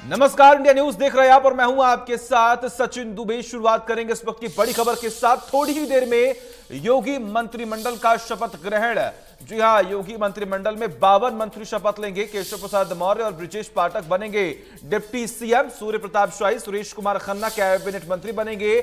नमस्कार, India news देख रहे हैं आप और मैं हूं आपके साथ सचिन दुबे। शुरुआत करेंगे इस वक्त की बड़ी खबर के साथ। थोड़ी ही देर में योगी मंत्रिमंडल का शपथ ग्रहण। जी हां, योगी मंत्रिमंडल में 52 मंत्री शपथ लेंगे। केशव प्रसाद मौर्य और ब्रिजेश पाठक बनेंगे deputy CM. Surya Pratap Shahi, Suresh Kumar Khanna cabinet मंत्री बनेंगे।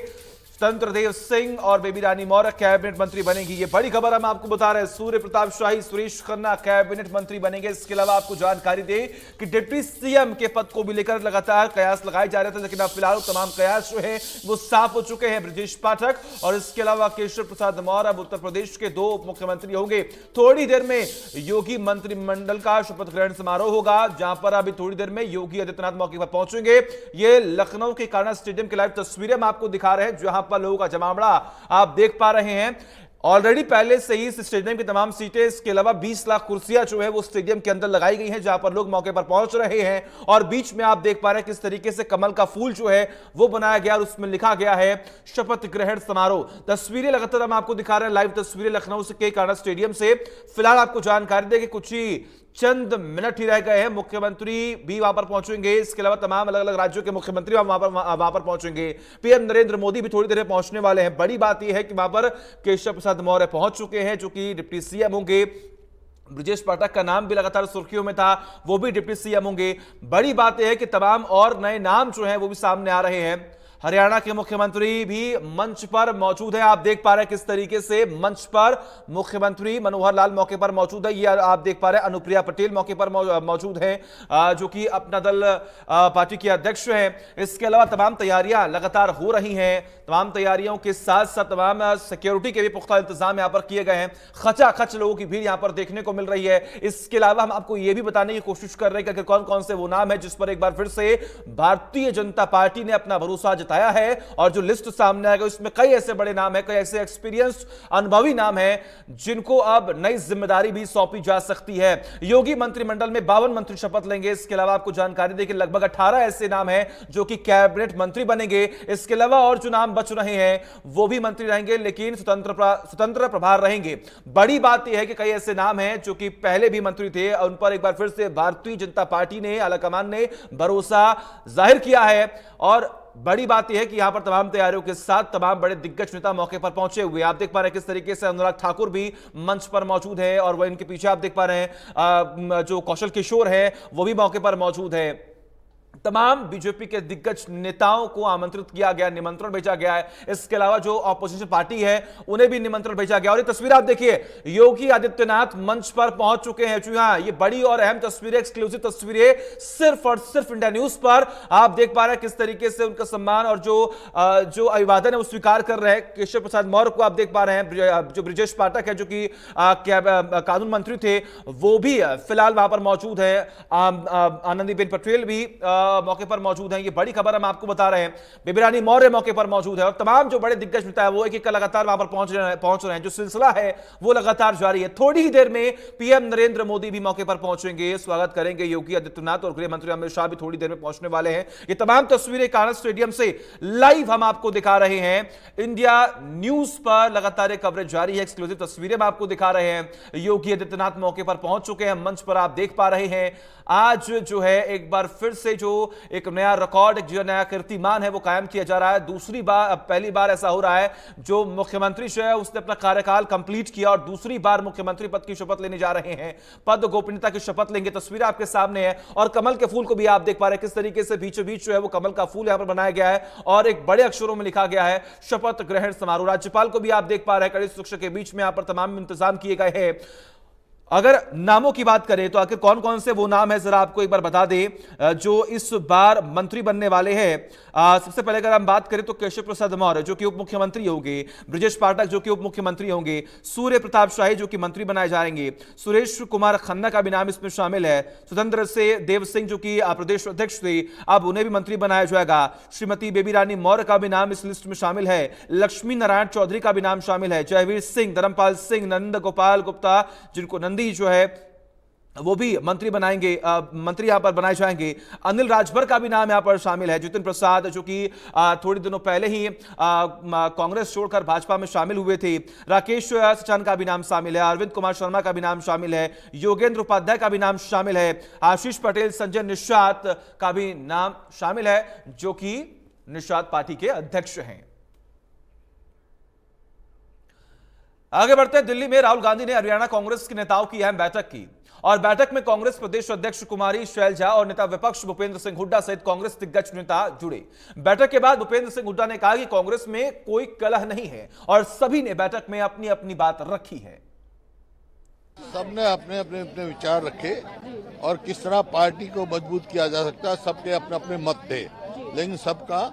स्वतंत्र देव सिंह और बेबी रानी मौर्य कैबिनेट मंत्री बनेगी। ये बड़ी खबर हम आपको बता रहे हैं। सूर्य प्रताप शाही, सुरेश खन्ना कैबिनेट मंत्री बनेंगे। इसके अलावा आपको जानकारी दें कि डिप्टी सीएम के पद को भी लेकर लगातार कयास लगाए जा रहे थे, लेकिन अब फिलहाल तमाम कयास जो है वो साफ हो चुके हैं। ब्रिजेश पाठक और इसके अलावा केशव प्रसाद मौर्य अब उत्तर प्रदेश के 2 उप मुख्यमंत्री होंगे। थोड़ी देर में योगी मंत्रिमंडल का शपथ ग्रहण समारोह होगा, जहां पर अभी थोड़ी देर में योगी आदित्यनाथ मौके पर पहुंचेंगे। ये लखनऊ के कान्हा स्टेडियम की लाइव तस्वीरें हम आपको दिखा रहे हैं, जहां लोगों का जमावड़ा आप देख पा रहे हैं। ऑलरेडी पहले से ही इस स्टेडियम की तमाम सीटें, इसके अलावा 20 लाख कुर्सियां जो है वो स्टेडियम के अंदर लगाई गई हैं, जहां पर लोग मौके पर पहुंच रहे हैं। और बीच में आप देख पा रहे हैं किस तरीके से कमल का फूल जो है वो बनाया गया और उसमें लिखा गया है शपथ ग्रहण समारोह। तस्वीरें लगातार हम आपको दिखा रहे हैं, लाइव तस्वीरें लखनऊ के कान्हा स्टेडियम से। फिलहाल आपको जानकारी दें कि कुछ ही चंद मिनट ही रह गए हैं। मुख्यमंत्री भी वहां पर पहुंचेंगे, इसके अलावा तमाम अलग अलग राज्यों के मुख्यमंत्री वहां पर पहुंचेंगे। पीएम नरेंद्र मोदी भी थोड़ी देर में पहुंचने वाले हैं। बड़ी बात यह है कि वहां पर केशव प्रसाद मौर्य पहुंच चुके हैं, जो कि डिप्टी सीएम होंगे। ब्रिजेश पाठक का नाम भी लगातार सुर्खियों में था, वो भी डिप्टी सीएम होंगे। बड़ी बात यह है कि तमाम और नए नाम जो हैं वो भी सामने आ रहे हैं। हरियाणा के मुख्यमंत्री भी मंच पर मौजूद है। आप देख पा रहे हैं किस तरीके से मंच पर मुख्यमंत्री मनोहर लाल मौके पर मौजूद है। ये आप देख पा रहे हैं अनुप्रिया पटेल मौके पर मौजूद है, जो कि अपना दल पार्टी की अध्यक्ष हैं। इसके अलावा तमाम तैयारियां लगातार हो रही हैं। तमाम तैयारियों के साथ साथ तमाम सिक्योरिटी के भी पुख्ता इंतजाम यहां पर किए गए हैं। खचाखच लोगों की भीड़ यहां पर देखने को मिल रही है। इसके अलावा हम आपको यह भी बताने की कोशिश कर रहे हैं कि कौन कौन से वो नाम है जिस पर एक बार फिर से भारतीय जनता पार्टी ने अपना भरोसा आया है। और जो लिस्ट सामने आएगा उसमें कई ऐसे बड़े नाम है, कई ऐसे एक्सपीरियंस अनुभवी नाम है, जिनको अब नई जिम्मेदारी भी सौंपी जा सकती है। योगी मंत्रिमंडल में 52 मंत्री शपथ लेंगे। इसके अलावा आपको जानकारी दें कि लगभग 18 ऐसे नाम हैं जो कि कैबिनेट मंत्री बनेंगे। इसके अलावा और जो नाम बच रहे हैं वो भी मंत्री रहेंगे, लेकिन स्वतंत्र प्रभार रहेंगे। बड़ी बात यह है कि कई ऐसे नाम हैं जो कि पहले भी मंत्री थे, उन पर एक बार फिर से भारतीय जनता पार्टी ने, आलाकमान ने भरोसा जाहिर किया है। और बड़ी बात यह है कि यहां पर तमाम तैयारियों के साथ तमाम बड़े दिग्गज नेता मौके पर पहुंचे हुए। आप देख पा रहे हैं किस तरीके से अनुराग ठाकुर भी मंच पर मौजूद है, और वह इनके पीछे आप देख पा रहे हैं जो कौशल किशोर है वो भी मौके पर मौजूद है। तमाम बीजेपी के दिग्गज नेताओं को आमंत्रित किया गया, निमंत्रण भेजा गया है। इसके अलावा जो ऑपोजिशन पार्टी है उन्हें भी निमंत्रण भेजा गया। और ये तस्वीर आप देखिए, योगी आदित्यनाथ मंच पर पहुंच चुके हैं। जी हां, ये बड़ी और अहम तस्वीरें, एक्सक्लूसिव तस्वीरें सिर्फ और सिर्फ इंडिया न्यूज पर। आप देख पा रहे हैं किस तरीके से उनका सम्मान और जो अभिवादन है वो स्वीकार कर रहे हैं। केशव प्रसाद मौर्य को आप देख पा रहे हैं, जो ब्रिजेश पाठक है जो कि कानून मंत्री थे, वो भी फिलहाल वहां पर मौजूद है। आनंदीबेन पटेल भी मौके पर मौजूद हैं। ये बड़ी खबर हम आपको बता रहे हैं। बेबी रानी मौर्य मौके पर मौजूद है, और तमाम जो बड़े दिग्गज नेता है वो एक लगातार वहां पर पहुंच रहे हैं। जो सिलसिला है वो लगातार जारी है। थोड़ी ही देर में पीएम नरेंद्र मोदी भी मौके पर पहुंचेंगे, स्वागत करेंगे योगी आदित्यनाथ, और गृह मंत्री अमित शाह भी थोड़ी देर में पहुंचने वाले हैं। ये तमाम तस्वीरें कान्हा स्टेडियम से लाइव हम आपको दिखा रहे हैं। इंडिया न्यूज पर लगातार कवरेज जारी है, एक्सक्लूसिव तस्वीरें हम आपको दिखा रहे हैं। योगी आदित्यनाथ मौके पर पहुंच चुके हैं, मंच पर आप देख पा रहे हैं। आज जो है एक बार फिर से जो एक नया रिकॉर्ड, एक जो नया कीर्तिमान है वो कायम किया जा रहा है। पहली बार ऐसा हो रहा है जो मुख्यमंत्री जो है उसने अपना कार्यकाल कंप्लीट किया और दूसरी बार मुख्यमंत्री पद की शपथ लेने जा रहे हैं। पद गोपनीयता की शपथ लेंगे। तस्वीर आपके सामने है, और कमल के फूल को भी आप देख पा रहे हैं किस तरीके से बीचों बीच जो है वो कमल का फूल यहां पर बनाया गया है, और एक बड़े अक्षरों में लिखा गया है शपथ ग्रहण समारोह। राज्यपाल को भी आप देख पा रहे हैं, कड़ी सुरक्षा के बीच में यहां पर तमाम इंतजाम किए गए हैं। अगर नामों की बात करें तो आखिर कौन कौन से वो नाम है जरा आपको एक बार बता दें जो इस बार मंत्री बनने वाले हैं। सबसे पहले अगर हम बात करें तो केशव प्रसाद मौर्य जो कि उप मुख्यमंत्री होंगे, ब्रिजेश पाठक जो कि उप मुख्यमंत्री होंगे, सूर्य प्रताप शाही जो कि मंत्री बनाए जाएंगे, सुरेश कुमार खन्ना का भी नाम इसमें शामिल है, स्वतंत्र से देव सिंह जो कि प्रदेश अध्यक्ष थे, अब उन्हें भी मंत्री बनाया जाएगा। श्रीमती बेबी रानी मौर्य का भी नाम इस लिस्ट में शामिल है। लक्ष्मी नारायण चौधरी का भी नाम शामिल है। जयवीर सिंह, धर्मपाल सिंह, नंद गोपाल गुप्ता जिनको नंदी जो है वो भी मंत्री बनाएंगे, मंत्री यहां पर बनाए जाएंगे। अनिल राजभर का भी नाम यहां पर शामिल है। जितिन प्रसाद जो कि थोड़े दिनों पहले ही कांग्रेस छोड़कर भाजपा में शामिल हुए थे। राकेश सचान का भी नाम शामिल है। अरविंद कुमार शर्मा का भी नाम शामिल है। योगेंद्र उपाध्याय का भी नाम शामिल है। आशीष पटेल, संजय निषाद का भी नाम शामिल है, जो कि निषाद पार्टी के अध्यक्ष हैं। आगे बढ़ते हैं। दिल्ली में राहुल गांधी ने हरियाणा कांग्रेस के नेताओं की अहम बैठक की और बैठक में कांग्रेस प्रदेश अध्यक्ष कुमारी शैलजा और नेता विपक्ष भूपेंद्र सिंह हुड्डा सहित कांग्रेस दिग्गज नेता जुड़े। बैठक के बाद भूपेंद्र सिंह हुड्डा ने कहा कि कांग्रेस में कोई कलह नहीं है और सभी ने बैठक में अपनी अपनी बात रखी है। सबने अपने अपने अपने विचार रखे और किस तरह पार्टी को मजबूत किया जा सकता है, सबके अपने अपने मत थे, लेकिन सबका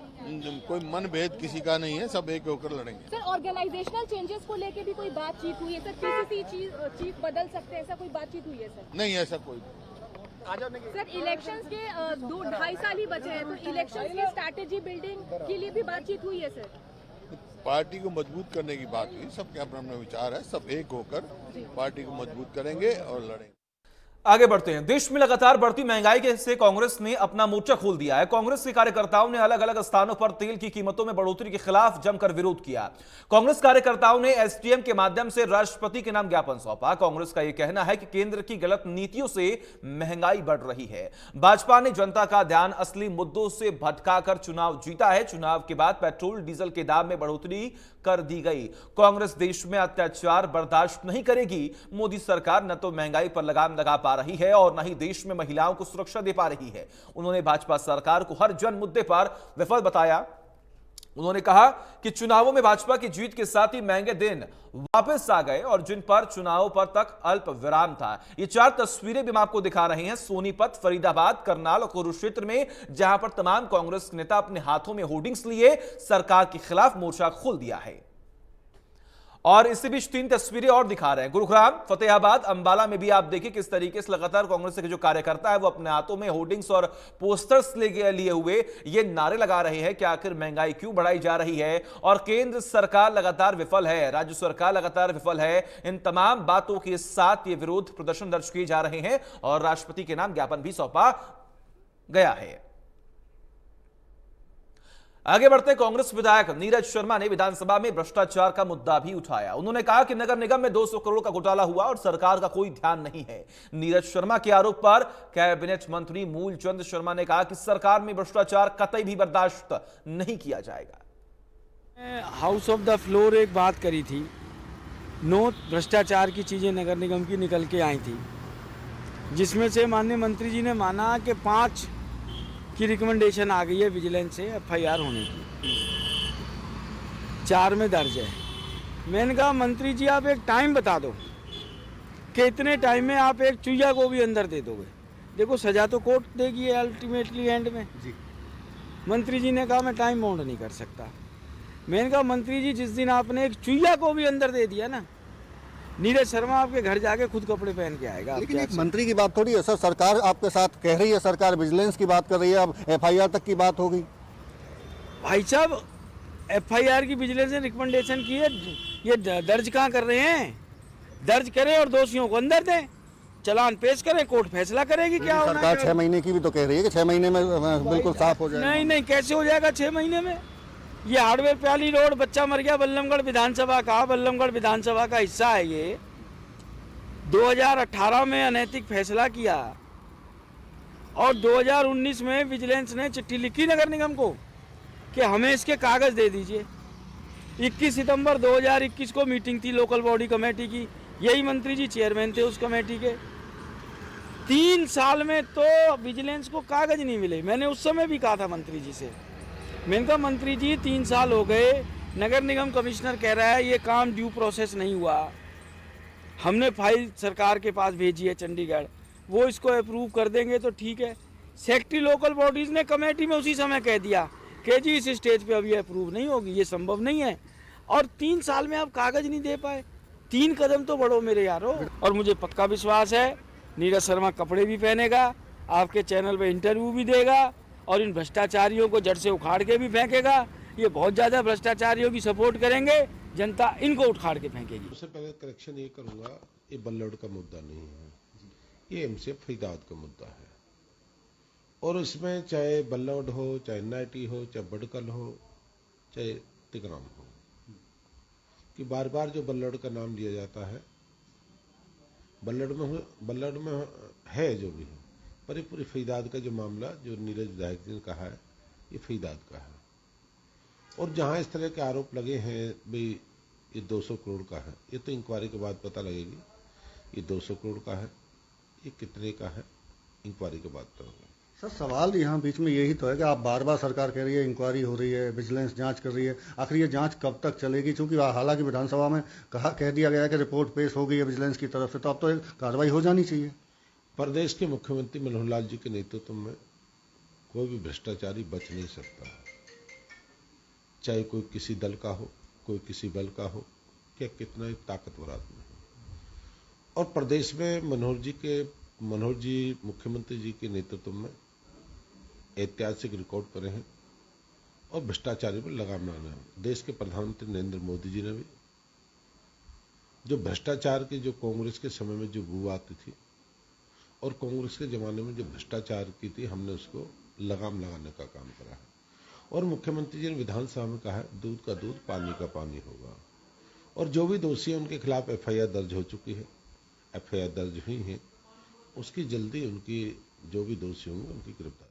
कोई मनभेद किसी का नहीं है, सब एक होकर लड़ेंगे। सर, ऑर्गेनाइजेशनल चेंजेस को लेके भी कोई बातचीत हुई है सर? पीसीसी चीफ बदल सकते हैं, ऐसा कोई बातचीत हुई है सर? नहीं, ऐसा कोई सर, इलेक्शंस के 2-2.5 साल ही बचे हैं, तो इलेक्शंस की स्ट्रैटेजी बिल्डिंग के लिए भी बातचीत हुई है सर? पार्टी को मजबूत करने की बात हुई, सबके अपने अपने विचार है, सब एक होकर पार्टी को मजबूत करेंगे और लड़ेंगे। आगे बढ़ते हैं। देश में लगातार बढ़ती महंगाई से कांग्रेस ने अपना मोर्चा खोल दिया है। कांग्रेस के कार्यकर्ताओं ने अलग अलग स्थानों पर तेल की कीमतों में बढ़ोतरी के खिलाफ जमकर विरोध किया। कांग्रेस कार्यकर्ताओं ने एसडीएम के माध्यम से राष्ट्रपति के नाम ज्ञापन सौंपा। कांग्रेस का यह कहना है कि केंद्र की गलत नीतियों से महंगाई बढ़ रही है। भाजपा ने जनता का ध्यान असली मुद्दों से भटकाकर चुनाव जीता है। चुनाव के बाद पेट्रोल डीजल के दाम में बढ़ोतरी कर दी गई। कांग्रेस देश में अत्याचार बर्दाश्त नहीं करेगी। मोदी सरकार न तो महंगाई पर लगाम लगा पा रही है और न ही देश में महिलाओं को सुरक्षा दे पा रही है। उन्होंने भाजपा सरकार को हर जन मुद्दे पर विफल बताया। उन्होंने कहा कि चुनावों में भाजपा की जीत के साथ ही महंगे दिन वापस आ गए और जिन पर चुनावों पर तक अल्प विराम था। ये 4 तस्वीरें भी हम आपको दिखा रहे हैं। सोनीपत, फरीदाबाद, करनाल और कुरुक्षेत्र में, जहां पर तमाम कांग्रेस नेता अपने हाथों में होर्डिंग्स लिए सरकार के खिलाफ मोर्चा खोल दिया है। और इसी बीच 3 तस्वीरें और दिखा रहे हैं। गुरुग्राम, फतेहाबाद, अंबाला में भी आप देखिए किस तरीके से लगातार कांग्रेस के जो कार्यकर्ता है वो अपने हाथों में होर्डिंग्स और पोस्टर्स लिए हुए ये नारे लगा रहे हैं कि आखिर महंगाई क्यों बढ़ाई जा रही है और केंद्र सरकार लगातार विफल है, राज्य सरकार लगातार विफल है। इन तमाम बातों के साथ ये विरोध प्रदर्शन दर्ज किए जा रहे हैं और राष्ट्रपति के नाम ज्ञापन भी सौंपा गया है। आगे बढ़ते कांग्रेस विधायक नीरज शर्मा ने विधानसभा में भ्रष्टाचार का मुद्दा भी उठाया। उन्होंने कहा कि नगर निगम में 200 करोड़ का घोटाला हुआ और सरकार का कोई ध्यान नहीं है। नीरज शर्मा के आरोप पर कैबिनेट मंत्री मूलचंद शर्मा ने कहा कि सरकार में भ्रष्टाचार कतई भी बर्दाश्त नहीं किया जाएगा। हाउस ऑफ द फ्लोर एक बात करी थी, 9 भ्रष्टाचार की चीजें नगर निगम की निकल के आई थी, जिसमें से माननीय मंत्री जी ने माना कि 5 की रिकमेंडेशन आ गई है विजिलेंस से एफआईआर होने की, 4 में दर्ज है। मैंने कहा मंत्री जी आप एक टाइम बता दो कि इतने टाइम में आप एक चुहिया को भी अंदर दे दोगे। देखो सजा तो कोर्ट देगी अल्टीमेटली एंड में जी। मंत्री जी ने कहा मैं टाइम बाउंड नहीं कर सकता। मैंने कहा मंत्री जी जिस दिन आपने एक चुहिया को भी अंदर दे दिया ना, नीरज शर्मा आपके घर जाके खुद कपड़े पहन के आएगा। लेकिन एक मंत्री की बात थोड़ी है सर, सरकार आपके साथ कह रही है, सरकार विजिलेंस की बात कर रही है, अब एफआईआर तक की बात होगी। भाई साहब एफआईआर की विजिलेंस ने रिकमेंडेशन की है, ये दर्ज कहाँ कर रहे हैं? दर्ज करें और दोषियों को अंदर दें, चालान पेश करें, कोर्ट फैसला करेगी। क्या सरकार 6 महीने की भी तो कह रही है कि 6 महीने में बिल्कुल साफ हो जाएगा। नहीं, कैसे हो जाएगा 6 महीने में? ये हार्डवेयर प्याली रोड बच्चा मर गया बल्लमगढ़ विधानसभा का हिस्सा है। ये 2018 में अनैतिक फैसला किया और 2019 में विजिलेंस ने चिट्ठी लिखी नगर निगम को कि हमें इसके कागज दे दीजिए। 21 सितंबर 2021 को मीटिंग थी लोकल बॉडी कमेटी की, यही मंत्री जी चेयरमैन थे उस कमेटी के। 3 साल में तो विजिलेंस को कागज नहीं मिले। मैंने उस समय भी कहा था मंत्री जी से, मैंने कहा मंत्री जी 3 साल हो गए, नगर निगम कमिश्नर कह रहा है ये काम ड्यू प्रोसेस नहीं हुआ। हमने फाइल सरकार के पास भेजी है चंडीगढ़, वो इसको अप्रूव कर देंगे तो ठीक है। सेक्रेटरी लोकल बॉडीज़ ने कमेटी में उसी समय कह दिया कि जी इस स्टेज पे अभी अप्रूव नहीं होगी, ये संभव नहीं है। और 3 साल में आप कागज नहीं दे पाए। 3 कदम तो बढ़ो मेरे यारो। और मुझे पक्का विश्वास है नीरज शर्मा कपड़े भी पहनेगा, आपके चैनल पे इंटरव्यू भी देगा और इन भ्रष्टाचारियों को जड़ से उखाड़ के भी फेंकेगा। ये बहुत ज़्यादा भ्रष्टाचारियों की सपोर्ट करेंगे, जनता इनको उखाड़ के फेंकेगी। सबसे पहले करेक्शन ये करूँगा, ये बल्लौड़ का मुद्दा नहीं है। ये हमसे फरीदाबाद का मुद्दा है। और इसमें चाहे बल्लौड हो, चाहे नाइटी हो, चाहे बडकल हो, चाहे तिगराम हो, कि बार बार जो बल्लौड का नाम लिया जाता है, बल्लौड में है जो भी है, पर ये पूरी फरीदाबाद का जो मामला जो नीरज विधायक जी ने कहा है, ये फरीदाबाद का है। और जहां इस तरह के आरोप लगे हैं भाई ये 200 करोड़ का है, ये तो इंक्वायरी के बाद पता लगेगी ये 200 करोड़ का है, ये कितने का है, इंक्वायरी के बाद पता होगा। सर सवाल यहाँ बीच में यही तो है कि आप बार बार सरकार कह रही है इंक्वायरी हो रही है, विजिलेंस जांच कर रही है, आखिर ये जांच कब तक चलेगी? क्योंकि हालांकि विधानसभा में कह दिया गया है कि रिपोर्ट पेश हो गई है विजिलेंस की तरफ से, तो अब तो एक कार्रवाई हो जानी चाहिए। प्रदेश के मुख्यमंत्री मनोहर लाल जी के नेतृत्व में कोई भी भ्रष्टाचारी बच नहीं सकता, चाहे कोई किसी दल का हो, कोई किसी बल का हो, क्या कितना ही ताकतवर आदमी हो। और प्रदेश में मनोहर जी मुख्यमंत्री जी के नेतृत्व में ऐतिहासिक रिकॉर्ड करे हैं और भ्रष्टाचारी पर लगाम लगाना है। देश के प्रधानमंत्री नरेंद्र मोदी जी ने भी जो भ्रष्टाचार की जो कांग्रेस के समय में जो बू आती थी और कांग्रेस के जमाने में जो भ्रष्टाचार की थी, हमने उसको लगाम लगाने का काम करा है। और मुख्यमंत्री जी ने विधानसभा में कहा है दूध का दूध पानी का पानी होगा। और जो भी दोषी है उनके खिलाफ एफआईआर दर्ज हो चुकी है, एफआईआर दर्ज हुई है, उसकी जल्दी उनकी जो भी दोषी होंगे उनकी गिरफ्तारी।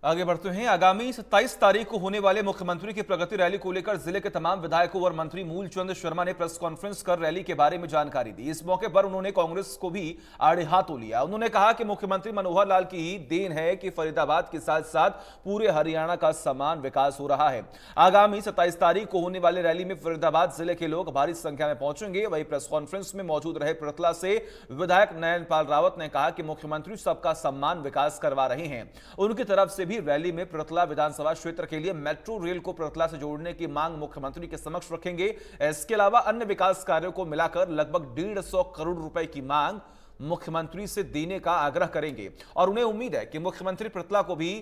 आगे बढ़ते हैं। आगामी 27 तारीख को होने वाले मुख्यमंत्री की प्रगति रैली को लेकर जिले के तमाम विधायकों और मंत्री मूलचंद शर्मा ने प्रेस कॉन्फ्रेंस कर रैली के बारे में जानकारी दी। इस मौके पर उन्होंने कांग्रेस को भी आड़े हाथों लिया। उन्होंने कहा कि मुख्यमंत्री मनोहर लाल की ही देन है कि फरीदाबाद के साथ साथ पूरे हरियाणा का समान विकास हो रहा है। आगामी 27 तारीख को होने वाली रैली में फरीदाबाद जिले के लोग भारी संख्या में पहुंचेंगे। वहीं प्रेस कॉन्फ्रेंस में मौजूद रहे पृथला से विधायक नयनपाल रावत ने कहा कि मुख्यमंत्री सबका सम्मान विकास करवा रहे हैं। उनकी तरफ से भी रैली में पृथला विधानसभा क्षेत्र के लिए मेट्रो रेल को पृथला से जोड़ने की मांग मुख्यमंत्री के समक्ष रखेंगे। इसके अलावा अन्य विकास कार्यों को मिलाकर लगभग 150 करोड़ रुपए की मांग मुख्यमंत्री से देने का आग्रह करेंगे और उन्हें उम्मीद है कि मुख्यमंत्री पृथला को भी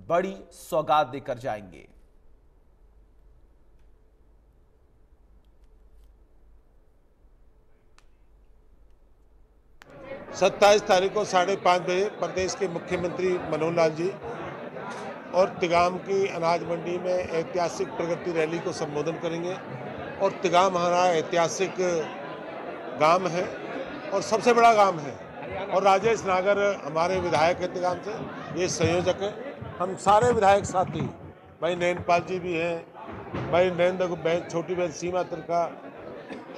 बड़ी सौगात देकर जाएंगे। सत्ताईस तारीख को 5:30 बजे प्रदेश के मुख्यमंत्री मनोहर लाल जी और तिगाम की अनाज मंडी में ऐतिहासिक प्रगति रैली को संबोधन करेंगे। और तिगाम हमारा ऐतिहासिक गांव है और सबसे बड़ा गांव है। और राजेश नागर हमारे विधायक है तिगाम से, ये संयोजक है। हम सारे विधायक साथी, भाई नयनपाल जी भी हैं, भाई नरेंद्र बहन, छोटी बहन सीमा तिरका,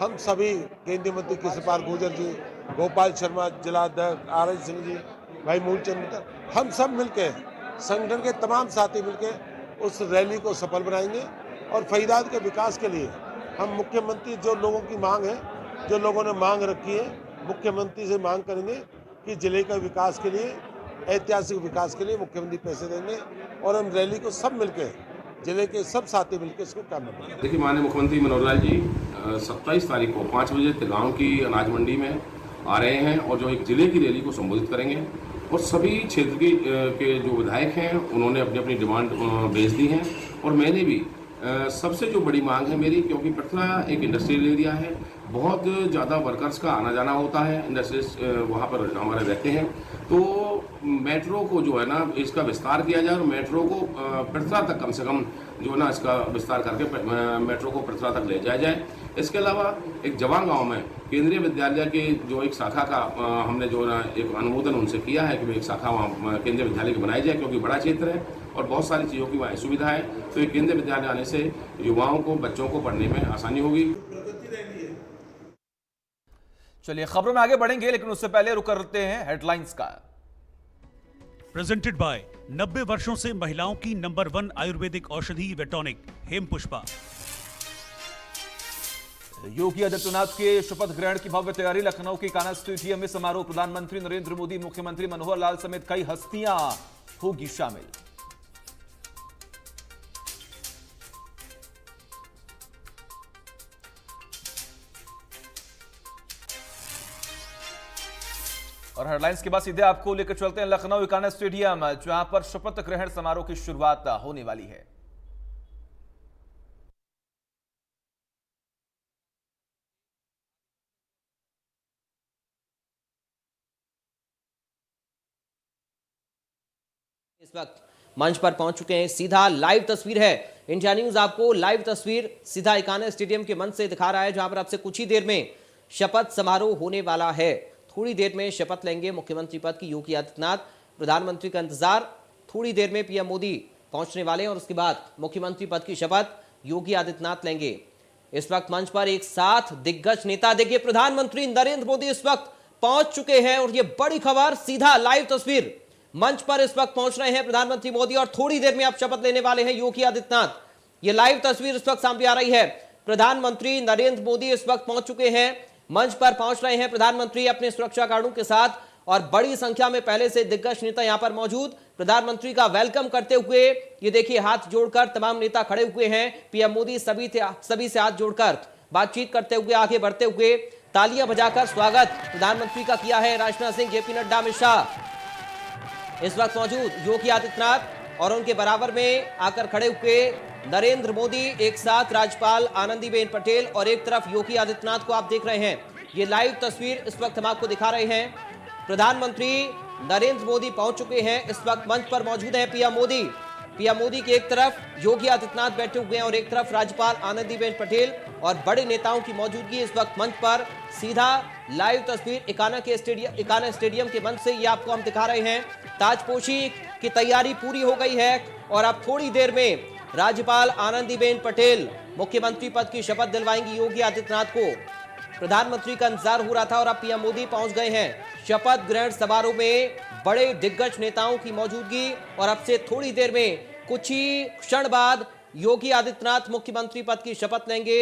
हम सभी, केंद्रीय मंत्री कृष्णपाल गुर्जर जी, गोपाल शर्मा जिलाध्यक्ष, आर सिंह जी, भाई मूलचंद मित्र, हम सब मिलकर संगठन के तमाम साथी मिलकर उस रैली को सफल बनाएंगे। और फरीदाबाद के विकास के लिए हम मुख्यमंत्री, जो लोगों की मांग है, जो लोगों ने मांग रखी है, मुख्यमंत्री से मांग करेंगे कि जिले के विकास के लिए, ऐतिहासिक विकास के लिए मुख्यमंत्री पैसे देंगे। और हम रैली को सब मिलकर, जिले के सब साथी मिलकर इसको काम करेंगे। देखिए, माननीय मुख्यमंत्री मनोहर लाल जी 27 तारीख को 5 बजे तिगांव की अनाज मंडी में आ रहे हैं और जो एक जिले की रैली को संबोधित करेंगे। और सभी क्षेत्र के जो विधायक हैं उन्होंने अपनी अपनी डिमांड भेज दी हैं। और मैंने भी सबसे जो बड़ी मांग है मेरी, क्योंकि पृथला एक इंडस्ट्रियल एरिया है, बहुत ज़्यादा वर्कर्स का आना जाना होता है, इंडस्ट्रीज वहाँ पर हमारे रहते हैं, तो मेट्रो को जो है ना इसका विस्तार किया जाए और मेट्रो को पृथला तक कम से कम जो है ना इसका विस्तार करके मेट्रो को पृथला तक ले जाया जाए। इसके अलावा एक जवान गांव में केंद्रीय विद्यालय के जो एक शाखा का हमने जो ना एक अनुमोदन उनसे किया है कि एक शाखा वहाँ केंद्रीय विद्यालय की बनाई जाए, क्योंकि बड़ा क्षेत्र है और बहुत सारी चीज़ों की वहाँ सुविधा है। तो एक केंद्रीय विद्यालय आने से युवाओं को, बच्चों को पढ़ने में आसानी होगी। चलिए खबरों में आगे बढ़ेंगे, लेकिन उससे पहले रुक करते हैं हेडलाइंस का। प्रेजेंटेड बाय 90 वर्षों से महिलाओं की नंबर 1 आयुर्वेदिक औषधि वेटॉनिक हेमपुष्पा। योगी आदित्यनाथ के शपथ ग्रहण की भव्य तैयारी। लखनऊ के कान्हा स्टेडियम में समारोह। प्रधानमंत्री नरेंद्र मोदी, मुख्यमंत्री मनोहर लाल समेत कई हस्तियां होगी शामिल। और हेडलाइंस के बाद सीधे आपको लेकर चलते हैं लखनऊ कान्हा स्टेडियम, जहां पर शपथ ग्रहण समारोह की शुरुआत होने वाली है। इस वक्त मंच पर पहुंच चुके हैं। सीधा लाइव तस्वीर है, इंडिया न्यूज आपको लाइव तस्वीर सीधा इकाना स्टेडियम के मंच से दिखा रहा है, जहां पर आपसे कुछ ही देर में शपथ समारोह होने वाला है। थोड़ी देर में शपथ लेंगे मुख्यमंत्री पद की योगी आदित्यनाथ। प्रधानमंत्री का इंतजार, थोड़ी देर में पीएम मोदी पहुंचने वाले हैं और उसके बाद मुख्यमंत्री पद की शपथ योगी आदित्यनाथ लेंगे। इस वक्त मंच पर एक साथ दिग्गज नेता, देखिए प्रधानमंत्री नरेंद्र मोदी इस वक्त पहुंच चुके हैं और ये बड़ी खबर, सीधा लाइव तस्वीर, मंच पर इस वक्त पहुंच रहे हैं प्रधानमंत्री मोदी और थोड़ी देर में आप शपथ लेने वाले हैं योगी आदित्यनाथ। ये लाइव तस्वीर इस वक्त सामने आ रही है। प्रधानमंत्री नरेंद्र मोदी इस वक्त पहुंच चुके हैं, मंच पर पहुंच रहे हैं प्रधानमंत्री अपने सुरक्षा गार्डों के साथ और बड़ी संख्या में पहले से दिग्गज नेता यहां पर मौजूद। प्रधानमंत्री का वेलकम करते हुए ये देखिए हाथ जोड़कर तमाम नेता खड़े हुए हैं। पीएम मोदी सभी से हाथ जोड़कर बातचीत करते हुए आगे बढ़ते हुए तालियां बजाकर स्वागत प्रधानमंत्री का किया है। राजनाथ सिंह, जेपी नड्डा, अमित शाह इस वक्त मौजूद, योगी आदित्यनाथ और उनके बराबर में आकर खड़े हुए नरेंद्र मोदी, एक साथ राज्यपाल आनंदीबेन पटेल और एक तरफ योगी आदित्यनाथ को आप देख रहे हैं। ये लाइव तस्वीर इस वक्त हम आपको दिखा रहे हैं। प्रधानमंत्री नरेंद्र मोदी पहुंच चुके हैं, इस वक्त मंच पर मौजूद है पीएम मोदी। पीएम मोदी के एक तरफ योगी आदित्यनाथ बैठे हुए हैं और एक तरफ राज्यपाल आनंदीबेन पटेल और बड़े नेताओं की मौजूदगी इस वक्त मंच पर। सीधा लाइव तस्वीर इकाना स्टेडियम के मंच से ये आपको हम दिखा रहे हैं। ताजपोशी की तैयारी पूरी हो गई है और अब थोड़ी देर में राज्यपाल आनंदीबेन पटेल मुख्यमंत्री पद की शपथ दिलवाएंगी योगी आदित्यनाथ को। प्रधानमंत्री का इंतजार हो रहा था और अब पीएम मोदी पहुंच गए हैं। शपथ ग्रहण समारोह में बड़े दिग्गज नेताओं की मौजूदगी और अब से थोड़ी देर में कुछ ही क्षण बाद योगी आदित्यनाथ मुख्यमंत्री पद की शपथ लेंगे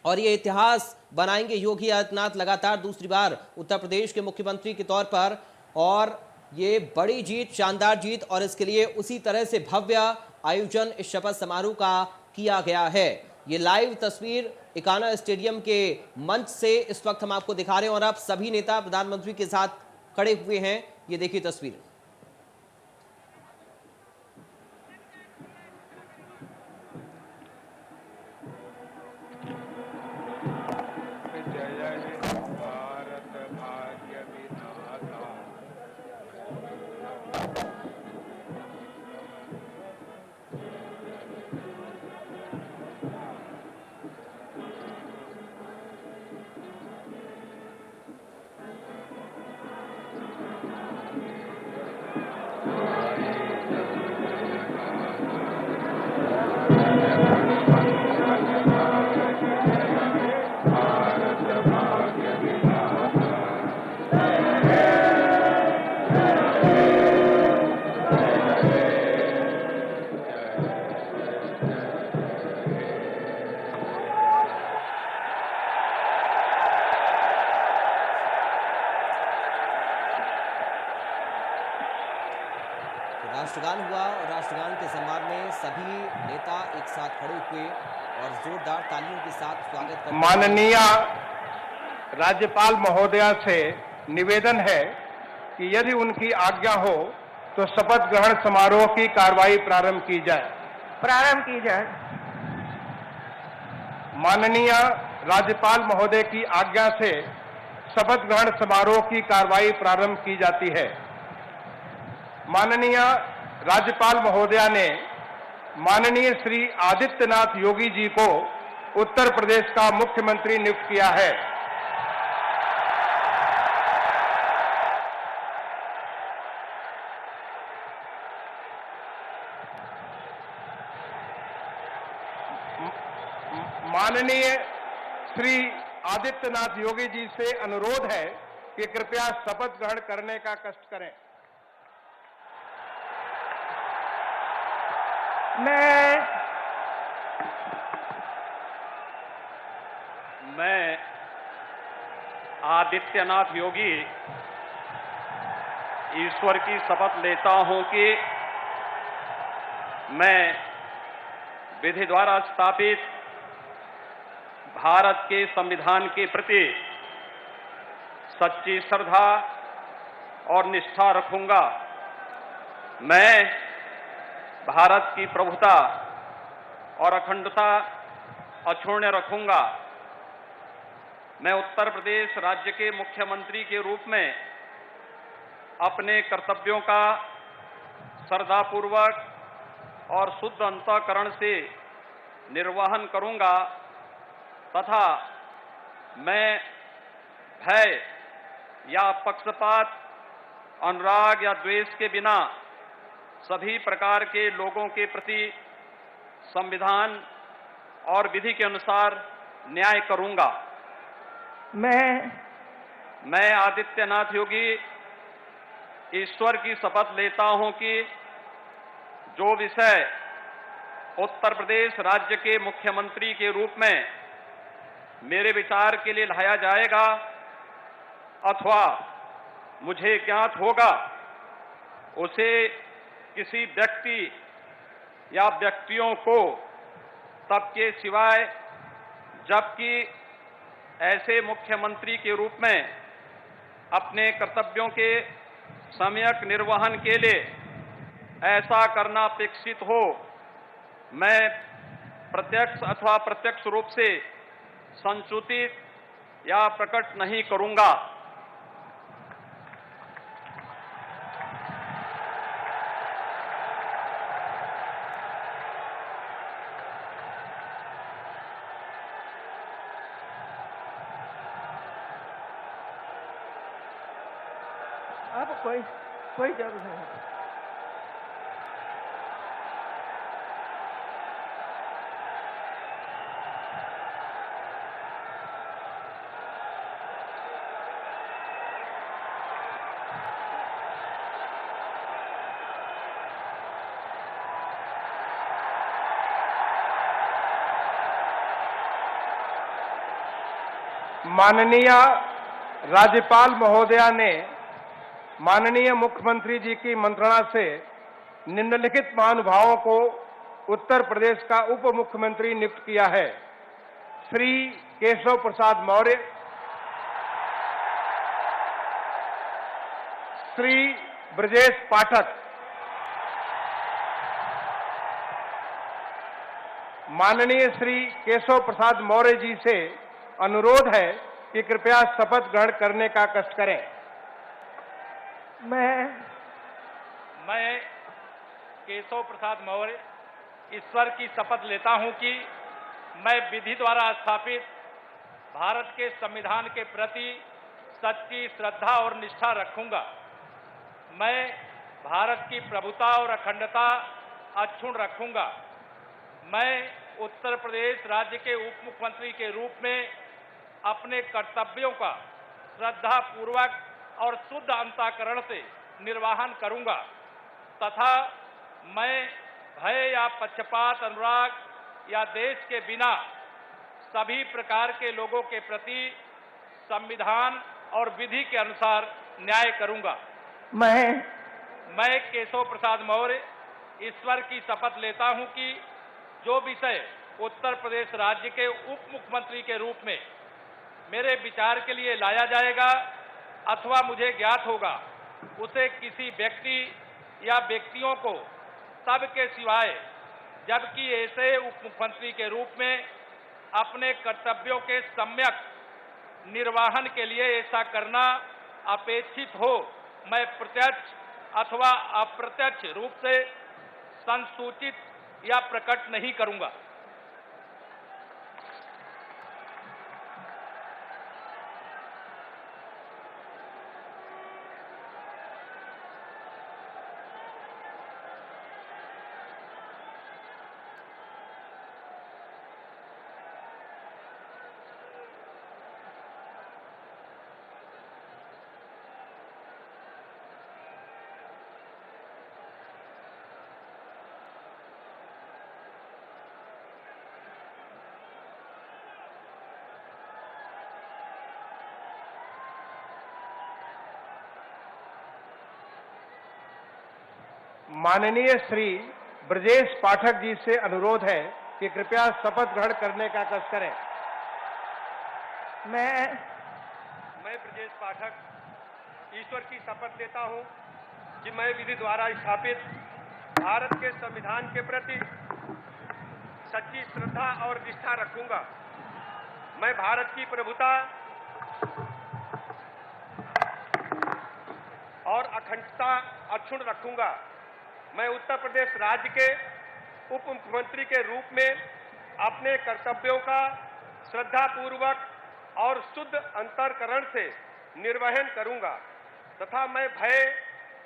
और ये इतिहास बनाएंगे योगी आदित्यनाथ लगातार दूसरी बार उत्तर प्रदेश के मुख्यमंत्री के तौर पर। और ये बड़ी जीत, शानदार जीत और इसके लिए उसी तरह से भव्य आयोजन इस शपथ समारोह का किया गया है। ये लाइव तस्वीर इकाना स्टेडियम के मंच से इस वक्त हम आपको दिखा रहे हैं और अब सभी नेता प्रधानमंत्री के साथ खड़े हुए हैं। ये देखिए तस्वीर। राष्ट्रगान हुआ और राष्ट्रगान के सम्मान में सभी नेता एक साथ खड़े हुए और जोरदार तालियों के साथ स्वागत करते। माननीय राज्यपाल महोदया से निवेदन है कि यदि उनकी आज्ञा हो तो शपथ ग्रहण समारोह की कार्रवाई प्रारंभ की जाए। माननीय राज्यपाल महोदय की आज्ञा से शपथ ग्रहण समारोह की कार्रवाई प्रारंभ की जाती है। माननीय राज्यपाल महोदया ने माननीय श्री आदित्यनाथ योगी जी को उत्तर प्रदेश का मुख्यमंत्री नियुक्त किया है। माननीय श्री आदित्यनाथ योगी जी से अनुरोध है कि कृपया शपथ ग्रहण करने का कष्ट करें। मैं आदित्यनाथ योगी ईश्वर की शपथ लेता हूं कि मैं विधि द्वारा स्थापित भारत के संविधान के प्रति सच्ची श्रद्धा और निष्ठा रखूंगा। मैं भारत की प्रभुता और अखंडता अक्षुण्ण रखूंगा। मैं उत्तर प्रदेश राज्य के मुख्यमंत्री के रूप में अपने कर्तव्यों का श्रद्धापूर्वक और शुद्ध अंतःकरण से निर्वहन करूंगा तथा मैं भय या पक्षपात, अनुराग या द्वेष के बिना सभी प्रकार के लोगों के प्रति संविधान और विधि के अनुसार न्याय करूंगा। मैं आदित्यनाथ योगी ईश्वर की शपथ लेता हूं कि जो विषय उत्तर प्रदेश राज्य के मुख्यमंत्री के रूप में मेरे विचार के लिए लाया जाएगा अथवा मुझे ज्ञात होगा, उसे किसी व्यक्ति या व्यक्तियों को तब के सिवाय जबकि ऐसे मुख्यमंत्री के रूप में अपने कर्तव्यों के सम्यक निर्वहन के लिए ऐसा करना अपेक्षित हो, मैं प्रत्यक्ष अथवा प्रत्यक्ष रूप से संसूचित या प्रकट नहीं करूंगा। अब कोई जरूरत नहीं। माननीय राज्यपाल महोदया ने माननीय मुख्यमंत्री जी की मंत्रणा से निम्नलिखित महानुभावों को उत्तर प्रदेश का उप मुख्यमंत्री नियुक्त किया है। श्री केशव प्रसाद मौर्य, श्री ब्रजेश पाठक। माननीय श्री केशव प्रसाद मौर्य जी से अनुरोध है कि कृपया शपथ ग्रहण करने का कष्ट करें। मैं केशव प्रसाद मौर्य ईश्वर की शपथ लेता हूं कि मैं विधि द्वारा स्थापित भारत के संविधान के प्रति सच्ची श्रद्धा और निष्ठा रखूंगा। मैं भारत की प्रभुता और अखंडता अक्षुण्ण रखूंगा। मैं उत्तर प्रदेश राज्य के उप मुख्यमंत्री के रूप में अपने कर्तव्यों का श्रद्धापूर्वक और शुद्ध अंतःकरण से निर्वहन करूंगा तथा मैं भय या पक्षपात, अनुराग या देश के बिना सभी प्रकार के लोगों के प्रति संविधान और विधि के अनुसार न्याय करूंगा। मैं केशव प्रसाद मौर्य ईश्वर की शपथ लेता हूं कि जो विषय उत्तर प्रदेश राज्य के उप मुख्यमंत्री के रूप में मेरे विचार के लिए लाया जाएगा अथवा मुझे ज्ञात होगा, उसे किसी व्यक्ति या व्यक्तियों को तब के सिवाय जबकि ऐसे उप मुख्यमंत्री के रूप में अपने कर्तव्यों के सम्यक निर्वहन के लिए ऐसा करना अपेक्षित हो, मैं प्रत्यक्ष अथवा अप्रत्यक्ष रूप से संसूचित या प्रकट नहीं करूंगा। माननीय श्री ब्रजेश पाठक जी से अनुरोध है कि कृपया शपथ ग्रहण करने का कष्ट करें। मैं ब्रजेश पाठक ईश्वर की शपथ लेता हूं कि मैं विधि द्वारा स्थापित भारत के संविधान के प्रति सच्ची श्रद्धा और निष्ठा रखूंगा। मैं भारत की प्रभुता और अखंडता अक्षुण्ण रखूंगा मैं उत्तर प्रदेश राज्य के उप मुख्यमंत्री के रूप में अपने कर्तव्यों का श्रद्धापूर्वक और शुद्ध अंतःकरण से निर्वहन करूंगा तथा मैं भय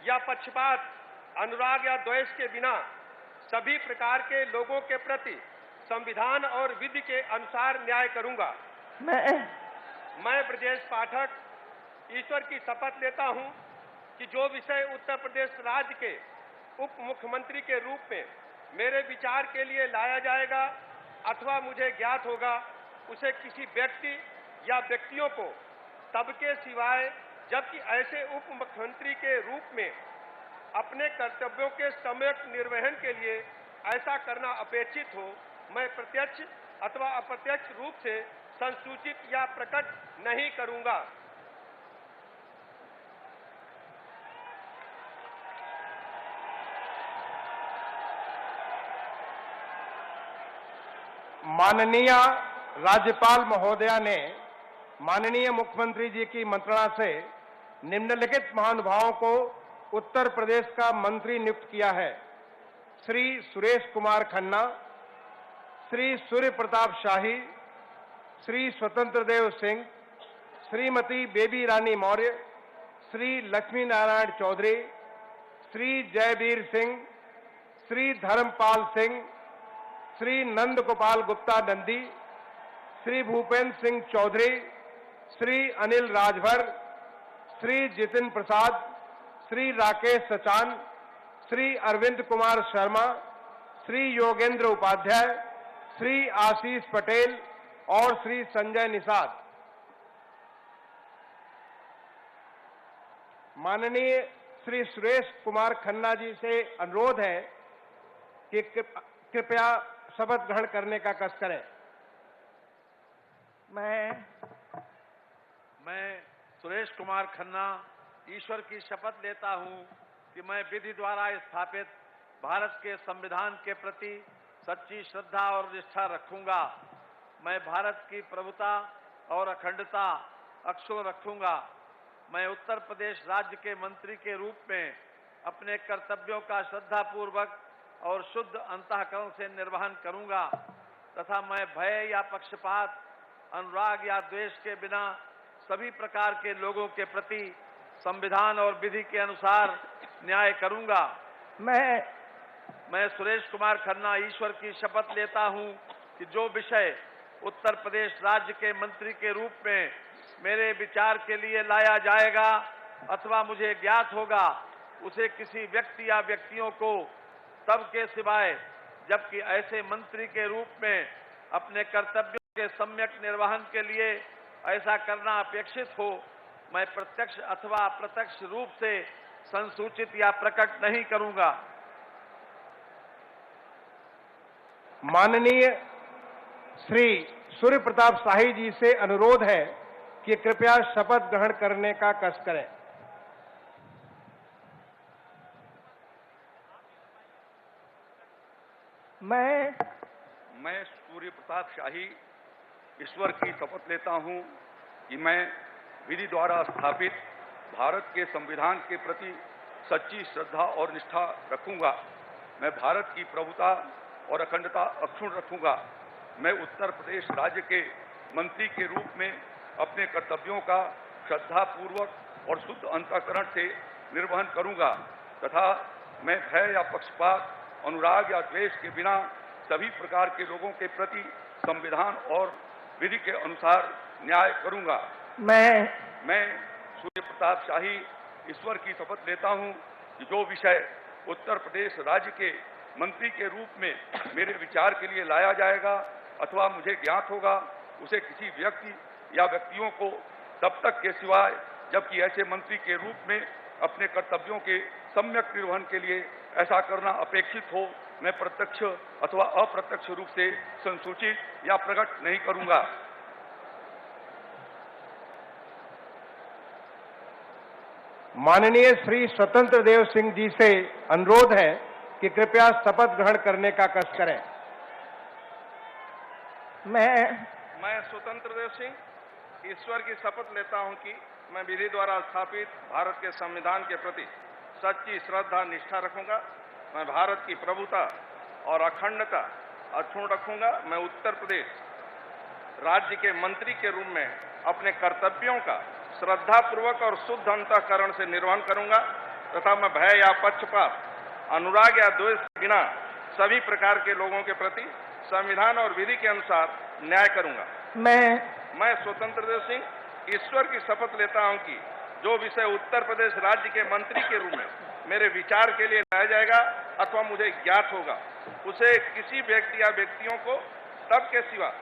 या पक्षपात, अनुराग या द्वेष के बिना सभी प्रकार के लोगों के प्रति संविधान और विधि के अनुसार न्याय करूंगा। मैं ब्रजेश पाठक ईश्वर की शपथ लेता हूं कि जो विषय उत्तर प्रदेश राज्य के उप मुख्यमंत्री के रूप में मेरे विचार के लिए लाया जाएगा अथवा मुझे ज्ञात होगा, उसे किसी व्यक्ति या व्यक्तियों को तब के सिवाय जबकि ऐसे उप मुख्यमंत्री के रूप में अपने कर्तव्यों के सम्यक निर्वहन के लिए ऐसा करना अपेक्षित हो, मैं प्रत्यक्ष अथवा अप्रत्यक्ष रूप से संसूचित या प्रकट नहीं करूंगा। माननीय राज्यपाल महोदया ने माननीय मुख्यमंत्री जी की मंत्रणा से निम्नलिखित महानुभावों को उत्तर प्रदेश का मंत्री नियुक्त किया है। श्री सुरेश कुमार खन्ना, श्री सूर्य प्रताप शाही, श्री स्वतंत्र देव सिंह, श्रीमती बेबी रानी मौर्य, श्री लक्ष्मी नारायण चौधरी, श्री जयवीर सिंह, श्री धर्मपाल सिंह, श्री नंद गोपाल गुप्ता नंदी, श्री भूपेंद्र सिंह चौधरी, श्री अनिल राजभर, श्री जितिन प्रसाद, श्री राकेश सचान, श्री अरविंद कुमार शर्मा, श्री योगेंद्र उपाध्याय, श्री आशीष पटेल और श्री संजय निषाद। माननीय श्री सुरेश कुमार खन्ना जी से अनुरोध है कि कृपया शपथ ग्रहण करने का कष्ट करें। मैं सुरेश कुमार खन्ना ईश्वर की शपथ लेता हूं कि मैं विधि द्वारा स्थापित भारत के संविधान के प्रति सच्ची श्रद्धा और निष्ठा रखूंगा। मैं भारत की प्रभुता और अखंडता अक्षुण्ण रखूंगा। मैं उत्तर प्रदेश राज्य के मंत्री के रूप में अपने कर्तव्यों का श्रद्धापूर्वक और शुद्ध अंतःकरण से निर्वहन करूंगा तथा मैं भय या पक्षपात, अनुराग या द्वेष के बिना सभी प्रकार के लोगों के प्रति संविधान और विधि के अनुसार न्याय करूंगा। मैं सुरेश कुमार खन्ना ईश्वर की शपथ लेता हूं कि जो विषय उत्तर प्रदेश राज्य के मंत्री के रूप में मेरे विचार के लिए लाया जाएगा अथवा मुझे ज्ञात होगा, उसे किसी व्यक्ति या व्यक्तियों को तब के सिवाय जबकि ऐसे मंत्री के रूप में अपने कर्तव्यों के सम्यक निर्वहन के लिए ऐसा करना अपेक्षित हो, मैं प्रत्यक्ष अथवा अप्रत्यक्ष रूप से संसूचित या प्रकट नहीं करूंगा। माननीय श्री सूर्य प्रताप शाही जी से अनुरोध है कि कृपया शपथ ग्रहण करने का कष्ट करें। मैं सूर्य प्रताप शाही ईश्वर की शपथ लेता हूं कि मैं विधि द्वारा स्थापित भारत के संविधान के प्रति सच्ची श्रद्धा और निष्ठा रखूंगा। मैं भारत की प्रभुता और अखंडता अक्षुण्ण रखूंगा। मैं उत्तर प्रदेश राज्य के मंत्री के रूप में अपने कर्तव्यों का श्रद्धापूर्वक और शुद्ध अंतःकरण से निर्वहन करूंगा तथा मैं भय या पक्षपात, अनुराग या द्वेष के बिना सभी प्रकार के लोगों के प्रति संविधान और विधि के अनुसार न्याय करूंगा। मैं सूर्य प्रताप शाही ईश्वर की शपथ लेता हूं कि जो विषय उत्तर प्रदेश राज्य के मंत्री के रूप में मेरे विचार के लिए लाया जाएगा अथवा मुझे ज्ञात होगा, उसे किसी व्यक्ति या व्यक्तियों को तब तक के सिवाय जबकि ऐसे मंत्री के रूप में अपने कर्तव्यों के सम्यक निर्वहन के लिए ऐसा करना अपेक्षित हो, मैं प्रत्यक्ष अथवा अप्रत्यक्ष रूप से संसूचित या प्रकट नहीं करूंगा। माननीय श्री स्वतंत्र देव सिंह जी से अनुरोध है कि कृपया शपथ ग्रहण करने का कष्ट करें। मैं स्वतंत्र देव सिंह ईश्वर की शपथ लेता हूं कि मैं विधि द्वारा स्थापित भारत के संविधान के प्रति सच्ची श्रद्धा निष्ठा रखूंगा। मैं भारत की प्रभुता और अखंडता अक्षुण्ण रखूंगा। मैं उत्तर प्रदेश राज्य के मंत्री के रूप में अपने कर्तव्यों का श्रद्धापूर्वक और शुद्ध अंतःकरण से निर्वहन करूंगा तथा मैं भय या पक्षपात, अनुराग या द्वेष के बिना सभी प्रकार के लोगों के प्रति संविधान और विधि के अनुसार न्याय करूंगा। मैं स्वतंत्र देव सिंह ईश्वर की शपथ लेता हूं कि जो विषय उत्तर प्रदेश राज्य के मंत्री के रूप में मेरे विचार के लिए लाया जाएगा अथवा मुझे ज्ञात होगा, उसे किसी व्यक्ति या व्यक्तियों को तब के सिवा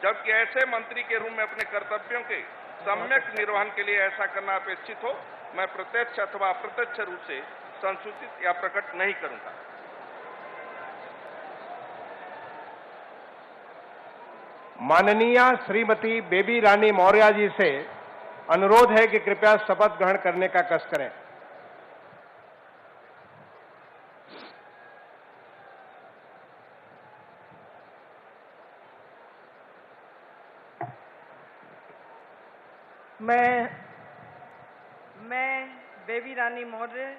जबकि ऐसे मंत्री के रूप में अपने कर्तव्यों के सम्यक निर्वहन के लिए ऐसा करना अपेक्षित हो, मैं प्रत्यक्ष अथवा अप्रत्यक्ष रूप से संसूचित या प्रकट नहीं करूंगा। माननीय श्रीमती बेबी रानी मौर्य जी से अनुरोध है कि कृपया शपथ ग्रहण करने का कष्ट करें। मैं बेबी रानी मौर्य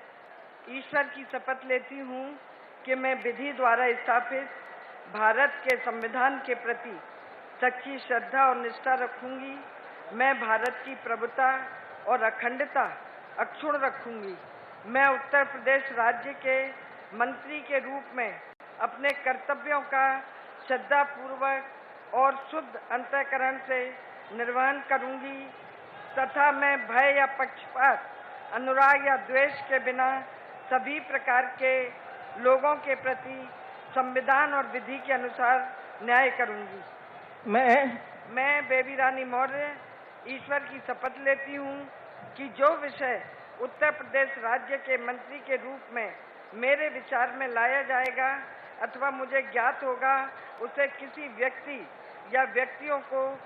ईश्वर की शपथ लेती हूँ कि मैं विधि द्वारा स्थापित भारत के संविधान के प्रति सच्ची श्रद्धा और निष्ठा रखूंगी। मैं भारत की प्रभुता और अखंडता अक्षुण्ण रखूंगी। मैं उत्तर प्रदेश राज्य के मंत्री के रूप में अपने कर्तव्यों का श्रद्धापूर्वक और शुद्ध अंतःकरण से निर्वहन करूंगी तथा मैं भय या पक्षपात, अनुराग या द्वेष के बिना सभी प्रकार के लोगों के प्रति संविधान और विधि के अनुसार न्याय करूंगी। मैं बेबी रानी मौर्य ईश्वर की शपथ लेती हूँ कि जो विषय उत्तर प्रदेश राज्य के मंत्री के रूप में मेरे विचार में लाया जाएगा अथवा मुझे ज्ञात होगा, उसे किसी व्यक्ति या व्यक्तियों को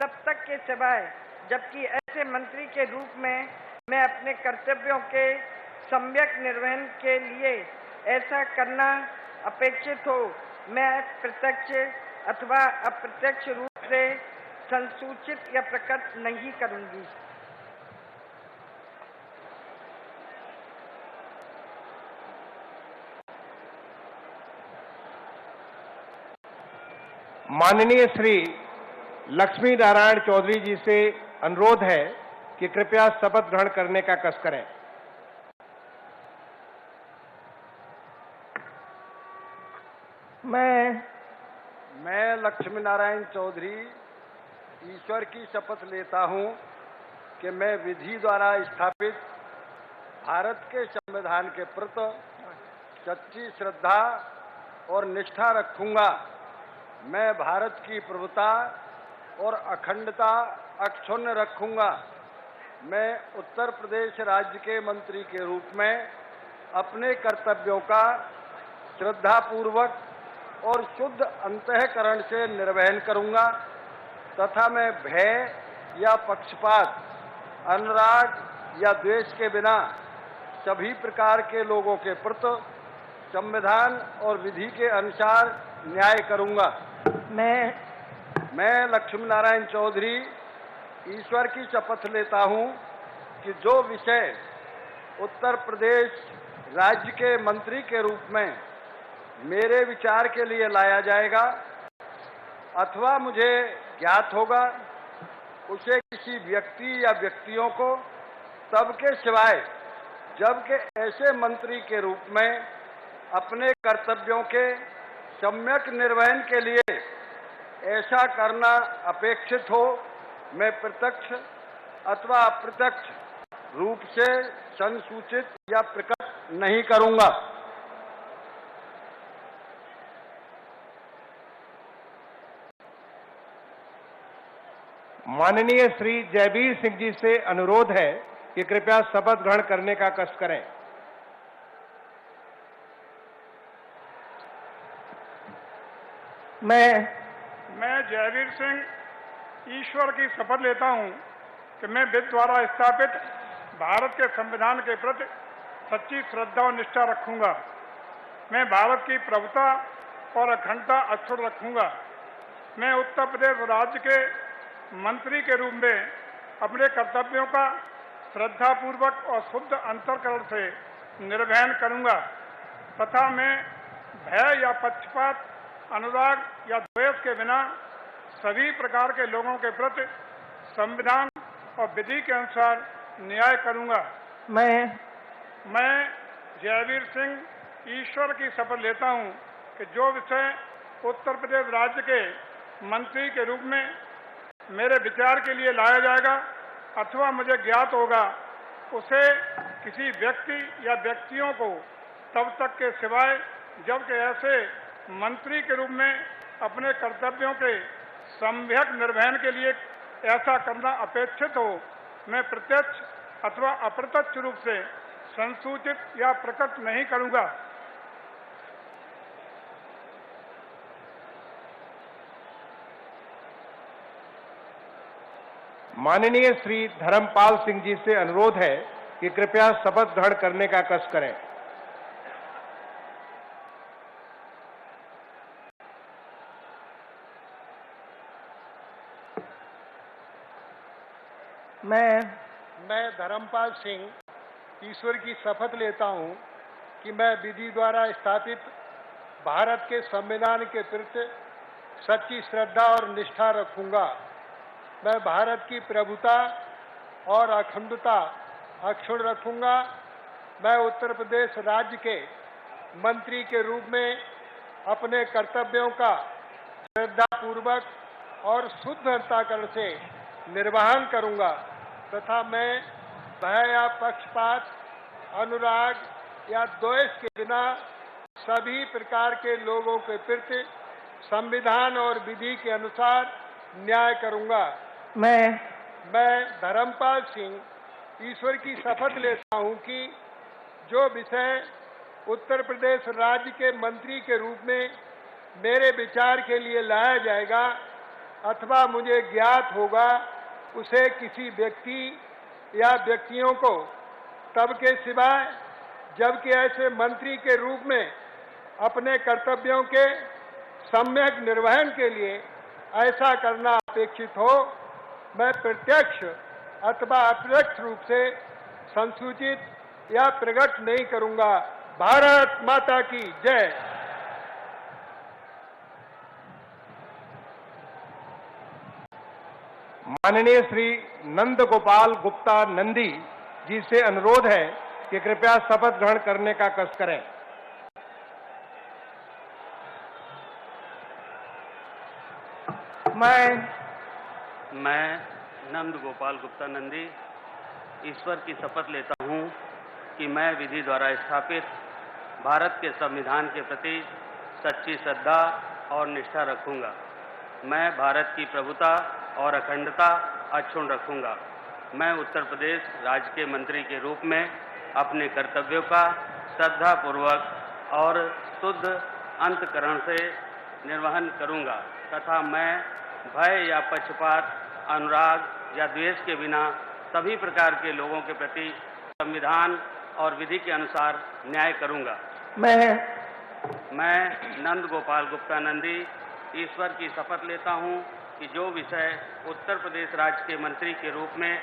तब तक के सिवाय जबकि ऐसे मंत्री के रूप में मैं अपने कर्तव्यों के सम्यक निर्वहन के लिए ऐसा करना अपेक्षित हो, मैं प्रत्यक्ष अथवा अप्रत्यक्ष रूप से संसूचित या प्रकट नहीं करूंगी। माननीय श्री लक्ष्मी नारायण चौधरी जी से अनुरोध है कि कृपया शपथ ग्रहण करने का कष्ट करें। मैं लक्ष्मी नारायण चौधरी ईश्वर की शपथ लेता हूं कि मैं विधि द्वारा स्थापित भारत के संविधान के प्रति सच्ची श्रद्धा और निष्ठा रखूंगा। मैं भारत की प्रभुता और अखंडता अक्षुण्ण रखूंगा। मैं उत्तर प्रदेश राज्य के मंत्री के रूप में अपने कर्तव्यों का श्रद्धापूर्वक और शुद्ध अंतःकरण से निर्वहन करूंगा तथा मैं भय या पक्षपात, अनुराग या द्वेष के बिना सभी प्रकार के लोगों के प्रति संविधान और विधि के अनुसार न्याय करूंगा। मैं लक्ष्मी नारायण चौधरी ईश्वर की शपथ लेता हूं कि जो विषय उत्तर प्रदेश राज्य के मंत्री के रूप में मेरे विचार के लिए लाया जाएगा अथवा मुझे ज्ञात होगा, उसे किसी व्यक्ति या व्यक्तियों को तब के सिवाय जबकि ऐसे मंत्री के रूप में अपने कर्तव्यों के सम्यक निर्वहन के लिए ऐसा करना अपेक्षित हो, मैं प्रत्यक्ष अथवा अप्रत्यक्ष रूप से संसूचित या प्रकट नहीं करूंगा। माननीय श्री जयवीर सिंह जी से अनुरोध है कि कृपया शपथ ग्रहण करने का कष्ट करें। मैं जयवीर सिंह ईश्वर की शपथ लेता हूं कि मैं विधि द्वारा स्थापित भारत के संविधान के प्रति सच्ची श्रद्धा और निष्ठा रखूंगा। मैं भारत की प्रभुता और अखंडता अक्षुण्ण रखूंगा। मैं उत्तर प्रदेश राज्य के मंत्री के रूप में अपने कर्तव्यों का श्रद्धापूर्वक और शुद्ध अंतःकरण से निर्वहन करूंगा तथा मैं भय या पक्षपात, अनुराग या द्वेष के बिना सभी प्रकार के लोगों के प्रति संविधान और विधि के अनुसार न्याय करूंगा। मैं जयवीर सिंह ईश्वर की शपथ लेता हूं कि जो विषय उत्तर प्रदेश राज्य के मंत्री के रूप में मेरे विचार के लिए लाया जाएगा अथवा मुझे ज्ञात होगा, उसे किसी व्यक्ति या व्यक्तियों को तब तक के सिवाय जबकि ऐसे मंत्री के रूप में अपने कर्तव्यों के सम्यक निर्वहन के लिए ऐसा करना अपेक्षित हो, मैं प्रत्यक्ष अथवा अप्रत्यक्ष रूप से संसूचित या प्रकट नहीं करूंगा। माननीय श्री धर्मपाल सिंह जी से अनुरोध है कि कृपया शपथ ग्रहण करने का कष्ट करें। मैं धर्मपाल सिंह ईश्वर की शपथ लेता हूं कि मैं विधि द्वारा स्थापित भारत के संविधान के प्रति सच्ची श्रद्धा और निष्ठा रखूंगा। मैं भारत की प्रभुता और अखंडता अक्षुण्ण रखूंगा। मैं उत्तर प्रदेश राज्य के मंत्री के रूप में अपने कर्तव्यों का श्रद्धापूर्वक और शुद्ध अंतःकरण से निर्वहन करूंगा तथा मैं भय या पक्षपात, अनुराग या द्वेष के बिना सभी प्रकार के लोगों के प्रति संविधान और विधि के अनुसार न्याय करूंगा। मैं धर्मपाल सिंह ईश्वर की शपथ लेता हूं कि जो विषय उत्तर प्रदेश राज्य के मंत्री के रूप में मेरे विचार के लिए लाया जाएगा अथवा मुझे ज्ञात होगा, उसे किसी व्यक्ति या व्यक्तियों को तब के सिवाय जबकि ऐसे मंत्री के रूप में अपने कर्तव्यों के सम्यक निर्वहन के लिए ऐसा करना अपेक्षित हो, मैं प्रत्यक्ष अथवा अप्रत्यक्ष रूप से संसूचित या प्रकट नहीं करूंगा। भारत माता की जय। माननीय श्री नंद गोपाल गुप्ता नंदी जी से अनुरोध है कि कृपया शपथ ग्रहण करने का कष्ट करें। मैं नंद गोपाल गुप्ता नंदी ईश्वर की शपथ लेता हूं कि मैं विधि द्वारा स्थापित भारत के संविधान के प्रति सच्ची श्रद्धा और निष्ठा रखूंगा। मैं भारत की प्रभुता और अखंडता अक्षुण्ण रखूंगा। मैं उत्तर प्रदेश राज्य के मंत्री के रूप में अपने कर्तव्यों का श्रद्धापूर्वक और शुद्ध अंतःकरण से निर्वहन करूंगा तथा मैं भय या पक्षपात, अनुराग या द्वेष के बिना सभी प्रकार के लोगों के प्रति संविधान और विधि के अनुसार न्याय करूंगा। मैं नंद गोपाल गुप्ता नंदी ईश्वर की शपथ लेता हूं कि जो विषय उत्तर प्रदेश राज्य के मंत्री के रूप में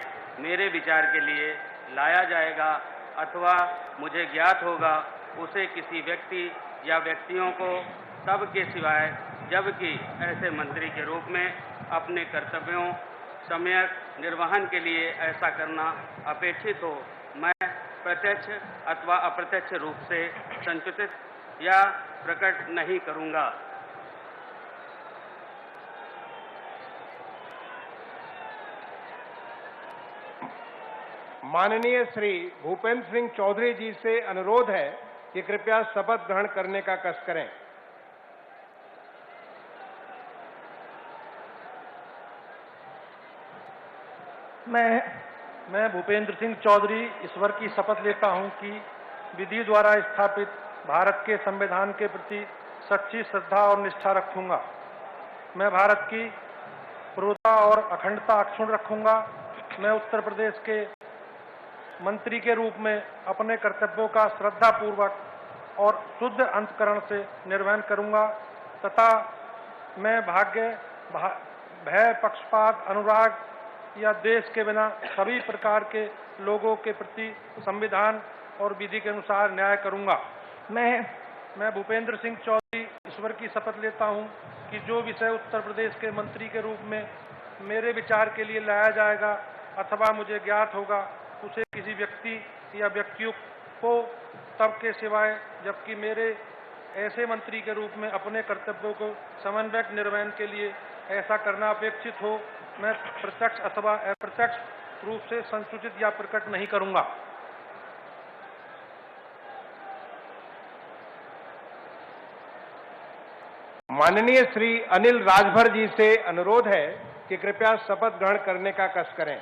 मेरे विचार के लिए लाया जाएगा अथवा मुझे ज्ञात होगा, उसे किसी व्यक्ति या व्यक्तियों को तब के सिवाय जबकि ऐसे मंत्री के रूप में अपने कर्तव्यों सम्यक निर्वहन के लिए ऐसा करना अपेक्षित हो, मैं प्रत्यक्ष अथवा अप्रत्यक्ष रूप से संसूचित या प्रकट नहीं करूंगा। माननीय श्री भूपेंद्र सिंह चौधरी जी से अनुरोध है कि कृपया शपथ ग्रहण करने का कष्ट करें। मैं भूपेंद्र सिंह चौधरी ईश्वर की शपथ लेता हूं कि विधि द्वारा स्थापित भारत के संविधान के प्रति सच्ची श्रद्धा और निष्ठा रखूंगा। मैं भारत की प्रभुता और अखंडता अक्षुण्ण रखूंगा। मैं उत्तर प्रदेश के मंत्री के रूप में अपने कर्तव्यों का श्रद्धापूर्वक और शुद्ध अंतःकरण से निर्वहन करूंगा तथा मैं भय, पक्षपात, अनुराग या देश के बिना सभी प्रकार के लोगों के प्रति संविधान और विधि के अनुसार न्याय करूंगा। मैं भूपेंद्र सिंह चौधरी ईश्वर की शपथ लेता हूं कि जो विषय उत्तर प्रदेश के मंत्री के रूप में मेरे विचार के लिए लाया जाएगा अथवा मुझे ज्ञात होगा, उसे किसी व्यक्ति या व्यक्तियों को तब के सिवाय जबकि मेरे ऐसे मंत्री के रूप में अपने कर्तव्यों को समन्वयक निर्वहन के लिए ऐसा करना अपेक्षित हो, मैं प्रत्यक्ष अथवा अप्रत्यक्ष रूप से संसूचित या प्रकट नहीं करूंगा। माननीय श्री अनिल राजभर जी से अनुरोध है कि कृपया शपथ ग्रहण करने का कष्ट करें।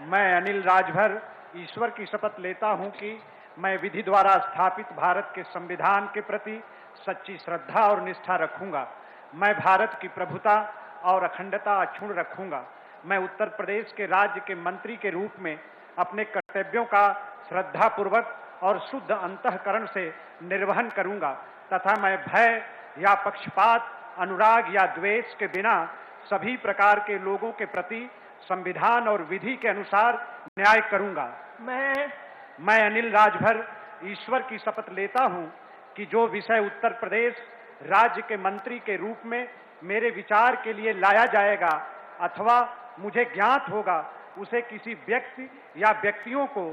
मैं अनिल राजभर ईश्वर की शपथ लेता हूं कि मैं विधि द्वारा स्थापित भारत के संविधान के प्रति सच्ची श्रद्धा और निष्ठा रखूंगा। मैं भारत की प्रभुता और अखंडता अक्षुण्ण रखूंगा। मैं उत्तर प्रदेश के राज्य के मंत्री के रूप में अपने कर्तव्यों का श्रद्धापूर्वक और शुद्ध अंतःकरण से निर्वहन करूंगा तथा मैं भय या पक्षपात, अनुराग या द्वेष के बिना सभी प्रकार के लोगों के प्रति संविधान और विधि के अनुसार न्याय करूंगा। मैं अनिल राजभर ईश्वर की शपथ लेता हूं कि जो विषय उत्तर प्रदेश राज्य के मंत्री के रूप में मेरे विचार के लिए लाया जाएगा अथवा मुझे ज्ञात होगा, उसे किसी व्यक्ति या व्यक्तियों को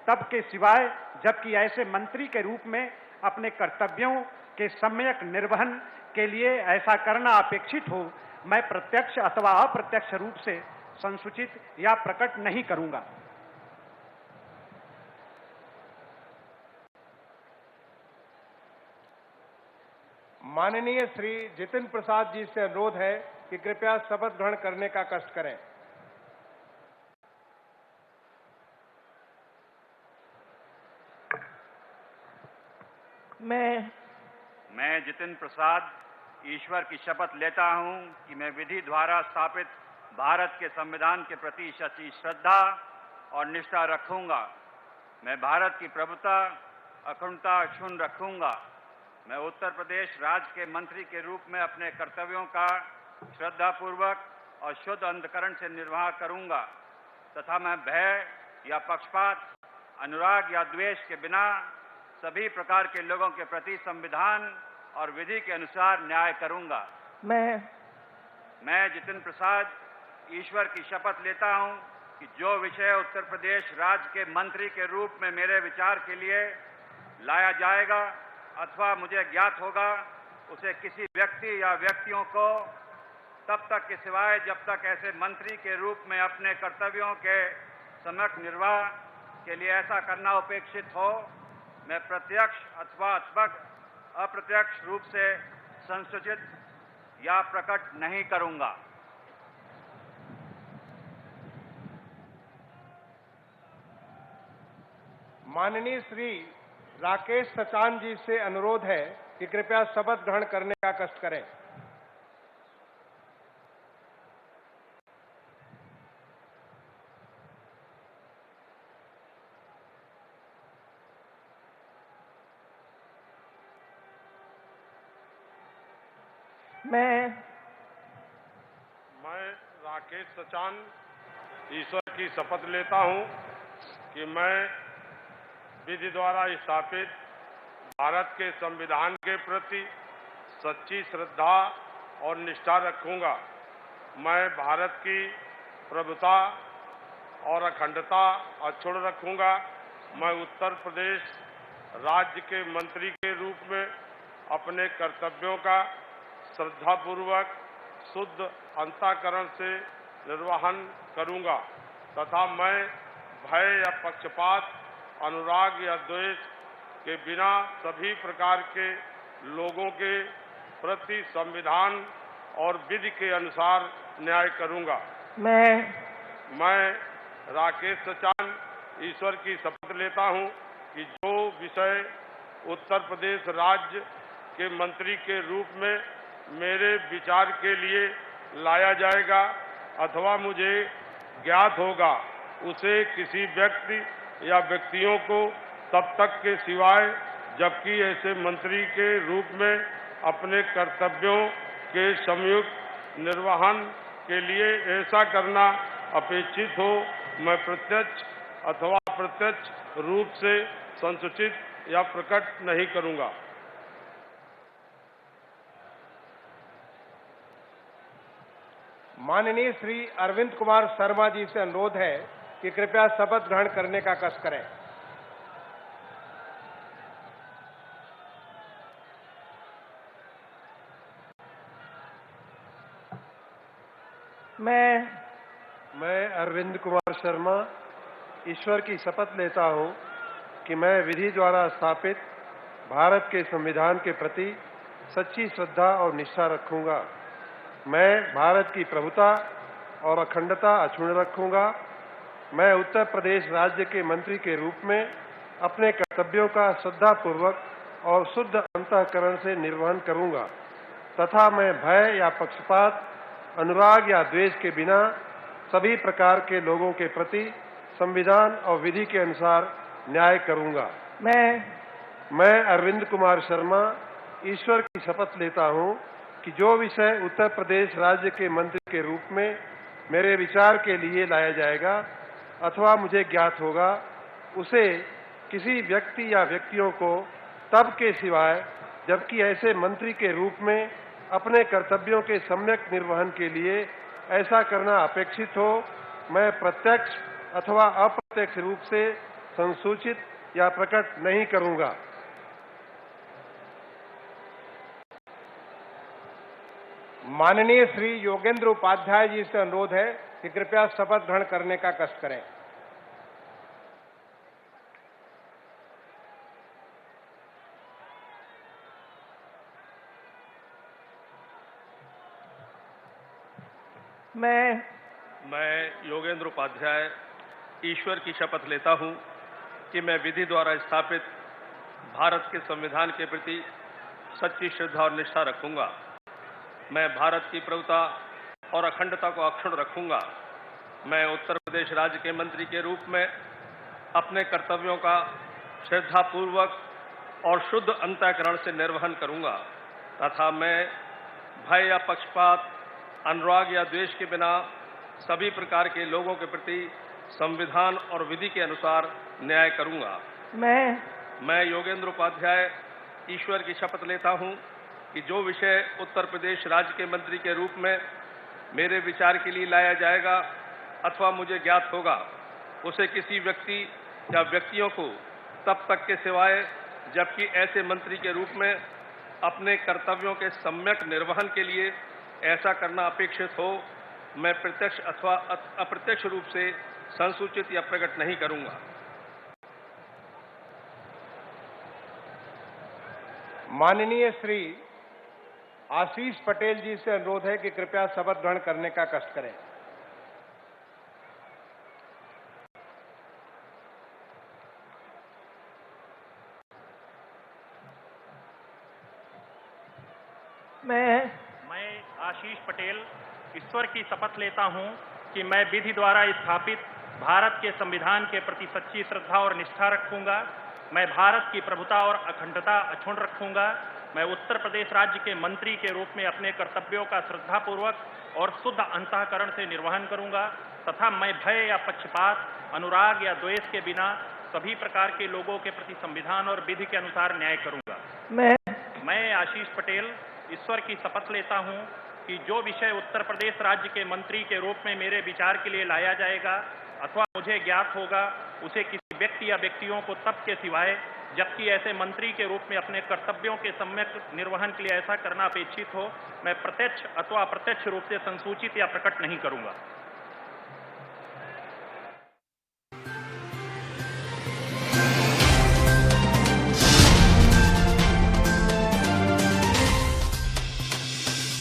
तब के सिवाय जबकि ऐसे मंत्री के रूप में अपने कर्तव्यों के सम्यक निर्वहन के लिए ऐसा करना अपेक्षित हो, मैं प्रत्यक्ष अथवा अप्रत्यक्ष रूप से संसूचित या प्रकट नहीं करूंगा। माननीय श्री जितिन प्रसाद जी से अनुरोध है कि कृपया शपथ ग्रहण करने का कष्ट करें। मैं जितिन प्रसाद ईश्वर की शपथ लेता हूं कि मैं विधि द्वारा स्थापित भारत के संविधान के प्रति सच्ची श्रद्धा और निष्ठा रखूंगा। मैं भारत की प्रभुता, अखंडता अक्षुण्ण रखूंगा। मैं उत्तर प्रदेश राज्य के मंत्री के रूप में अपने कर्तव्यों का श्रद्धापूर्वक और शुद्ध अंतःकरण से निर्वाह करूंगा तथा मैं भय या पक्षपात, अनुराग या द्वेष के बिना सभी प्रकार के लोगों के प्रति संविधान और विधि के अनुसार न्याय करूंगा। मैं जितिन प्रसाद ईश्वर की शपथ लेता हूं कि जो विषय उत्तर प्रदेश राज्य के मंत्री के रूप में मेरे विचार के लिए लाया जाएगा अथवा मुझे ज्ञात होगा, उसे किसी व्यक्ति या व्यक्तियों को तब तक के सिवाय जब तक ऐसे मंत्री के रूप में अपने कर्तव्यों के सम्यक निर्वाह के लिए ऐसा करना अपेक्षित हो, मैं प्रत्यक्ष अथवा अप्रत्यक्ष रूप से संसूचित या प्रकट नहीं करूंगा। माननीय श्री राकेश सचान जी से अनुरोध है कि कृपया शपथ ग्रहण करने का कष्ट करें। मैं राकेश सचान ईश्वर की शपथ लेता हूं कि मैं विधि द्वारा स्थापित भारत के संविधान के प्रति सच्ची श्रद्धा और निष्ठा रखूंगा। मैं भारत की प्रभुता और अखंडता अक्षुण्ण रखूंगा। मैं उत्तर प्रदेश राज्य के मंत्री के रूप में अपने कर्तव्यों का श्रद्धापूर्वक शुद्ध अंतःकरण से निर्वहन करूंगा तथा मैं भय या पक्षपात, अनुराग या द्वेष के बिना सभी प्रकार के लोगों के प्रति संविधान और विधि के अनुसार न्याय करूंगा। मैं राकेश सचान ईश्वर की शपथ लेता हूं कि जो विषय उत्तर प्रदेश राज्य के मंत्री के रूप में मेरे विचार के लिए लाया जाएगा अथवा मुझे ज्ञात होगा, उसे किसी व्यक्ति या व्यक्तियों को तब तक के सिवाय जबकि ऐसे मंत्री के रूप में अपने कर्तव्यों के संयुक्त निर्वहन के लिए ऐसा करना अपेक्षित हो, मैं प्रत्यक्ष अथवा अप्रत्यक्ष रूप से संसूचित या प्रकट नहीं करूंगा। माननीय श्री अरविंद कुमार शर्मा जी से अनुरोध है कि कृपया शपथ ग्रहण करने का कष्ट करें। मैं अरविंद कुमार शर्मा ईश्वर की शपथ लेता हूं कि मैं विधि द्वारा स्थापित भारत के संविधान के प्रति सच्ची श्रद्धा और निष्ठा रखूंगा। मैं भारत की प्रभुता और अखंडता अक्षुण्ण रखूंगा। मैं उत्तर प्रदेश राज्य के मंत्री के रूप में अपने कर्तव्यों का श्रद्धापूर्वक और शुद्ध अंतःकरण से निर्वहन करूंगा तथा मैं भय या पक्षपात, अनुराग या द्वेष के बिना सभी प्रकार के लोगों के प्रति संविधान और विधि के अनुसार न्याय करूंगा। मैं अरविंद कुमार शर्मा ईश्वर की शपथ लेता हूं कि जो विषय उत्तर प्रदेश राज्य के मंत्री के रूप में मेरे विचार के लिए लाया जाएगा अथवा मुझे ज्ञात होगा, उसे किसी व्यक्ति या व्यक्तियों को तब के सिवाय जबकि ऐसे मंत्री के रूप में अपने कर्तव्यों के सम्यक निर्वहन के लिए ऐसा करना अपेक्षित हो, मैं प्रत्यक्ष अथवा अप्रत्यक्ष रूप से संसूचित या प्रकट नहीं करूंगा। माननीय श्री योगेंद्र उपाध्याय जी से अनुरोध है कि कृपया शपथ ग्रहण करने का कष्ट करें। मैं योगेंद्र उपाध्याय ईश्वर की शपथ लेता हूं कि मैं विधि द्वारा स्थापित भारत के संविधान के प्रति सच्ची श्रद्धा और निष्ठा रखूंगा। मैं भारत की प्रभुता और अखंडता को अक्षुण्ण रखूंगा। मैं उत्तर प्रदेश राज्य के मंत्री के रूप में अपने कर्तव्यों का श्रद्धापूर्वक और शुद्ध अंतःकरण से निर्वहन करूंगा तथा मैं भय या पक्षपात, अनुराग या द्वेष के बिना सभी प्रकार के लोगों के प्रति संविधान और विधि के अनुसार न्याय करूंगा। मैं योगेंद्र उपाध्याय ईश्वर की शपथ लेता हूं कि जो विषय उत्तर प्रदेश राज्य के मंत्री के रूप में मेरे विचार के लिए लाया जाएगा अथवा मुझे ज्ञात होगा, उसे किसी व्यक्ति या व्यक्तियों को तब तक के सिवाय जबकि ऐसे मंत्री के रूप में अपने कर्तव्यों के सम्यक निर्वहन के लिए ऐसा करना अपेक्षित हो, मैं प्रत्यक्ष अथवा अप्रत्यक्ष रूप से संसूचित या प्रकट नहीं करूंगा। माननीय श्री आशीष पटेल जी से अनुरोध है कि कृपया शपथ ग्रहण करने का कष्ट करें। मैं आशीष पटेल ईश्वर की शपथ लेता हूं कि मैं विधि द्वारा स्थापित भारत के संविधान के प्रति सच्ची श्रद्धा और निष्ठा रखूंगा। मैं भारत की प्रभुता और अखंडता अक्षुण्ण रखूंगा। मैं उत्तर प्रदेश राज्य के मंत्री के रूप में अपने कर्तव्यों का श्रद्धापूर्वक और शुद्ध अंतःकरण से निर्वहन करूंगा तथा मैं भय या पक्षपात, अनुराग या द्वेष के बिना सभी प्रकार के लोगों के प्रति संविधान और विधि के अनुसार न्याय करूंगा। मैं आशीष पटेल ईश्वर की शपथ लेता हूं कि जो विषय उत्तर प्रदेश राज्य के मंत्री के रूप में मेरे विचार के लिए लाया जाएगा अथवा मुझे ज्ञात होगा, उसे किसी व्यक्ति या व्यक्तियों को तब के सिवाय जबकि ऐसे मंत्री के रूप में अपने कर्तव्यों के सम्यक निर्वहन के लिए ऐसा करना अपेक्षित हो, मैं प्रत्यक्ष अथवा अप्रत्यक्ष रूप से संसूचित या प्रकट नहीं करूंगा।